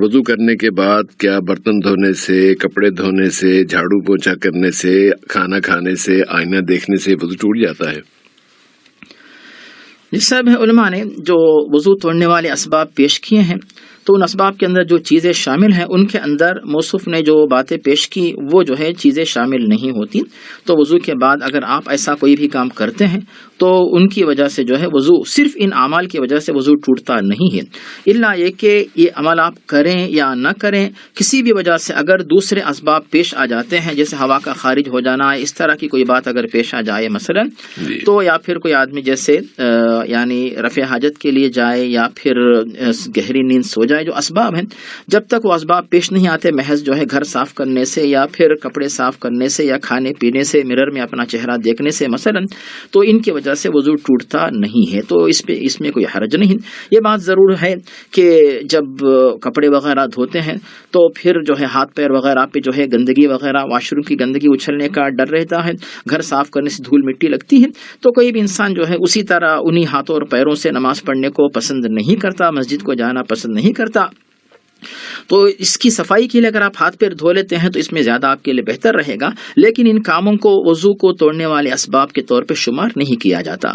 وضو کرنے کے بعد کیا برتن دھونے سے، کپڑے دھونے سے، جھاڑو پوچھا کرنے سے، کھانا کھانے سے، آئینہ دیکھنے سے وضو ٹوٹ جاتا ہے؟ جس صاحب علماء نے جو وضو توڑنے والے اسباب پیش کیے ہیں تو ان اسباب کے اندر جو چیزیں شامل ہیں ان کے اندر موصوف نے جو باتیں پیش کی وہ جو ہے چیزیں شامل نہیں ہوتی. تو وضو کے بعد اگر آپ ایسا کوئی بھی کام کرتے ہیں تو ان کی وجہ سے جو ہے وضو صرف ان اعمال کی وجہ سے وضو ٹوٹتا نہیں ہے، الا یہ کہ یہ عمل آپ کریں یا نہ کریں کسی بھی وجہ سے اگر دوسرے اسباب پیش آ جاتے ہیں، جیسے ہوا کا خارج ہو جانا، اس طرح کی کوئی بات اگر پیش آ جائے مثلا، تو یا پھر کوئی آدمی جیسے یعنی رفع حاجت کے لیے جائے یا پھر گہری نیند سو جائے، جو اسباب ہیں جب تک وہ اسباب پیش نہیں آتے محض جو ہے گھر صاف کرنے سے یا پھر کپڑے صاف کرنے سے یا کھانے پینے سے، مرر میں اپنا چہرہ دیکھنے سے مثلا، تو ان کی وجہ سے وضو ٹوٹتا نہیں ہے. تو اس میں کوئی حرج نہیں. یہ بات ضرور ہے کہ جب کپڑے وغیرہ دھوتے ہیں تو پھر جو ہے ہاتھ پیر وغیرہ پہ جو ہے گندگی وغیرہ، واش روم کی گندگی اچھلنے کا ڈر رہتا ہے، گھر صاف کرنے سے دھول مٹی لگتی ہے، تو کوئی بھی انسان جو ہے اسی طرح انہی ہاتھوں اور پیروں سے نماز پڑھنے کو پسند نہیں کرتا، مسجد کو جانا پسند نہیں کرتا. تو اس کی صفائی کے لیے اگر آپ ہاتھ پیر دھو لیتے ہیں تو اس میں زیادہ آپ کے لیے بہتر رہے گا، لیکن ان کاموں کو وضو کو توڑنے والے اسباب کے طور پہ شمار نہیں کیا جاتا.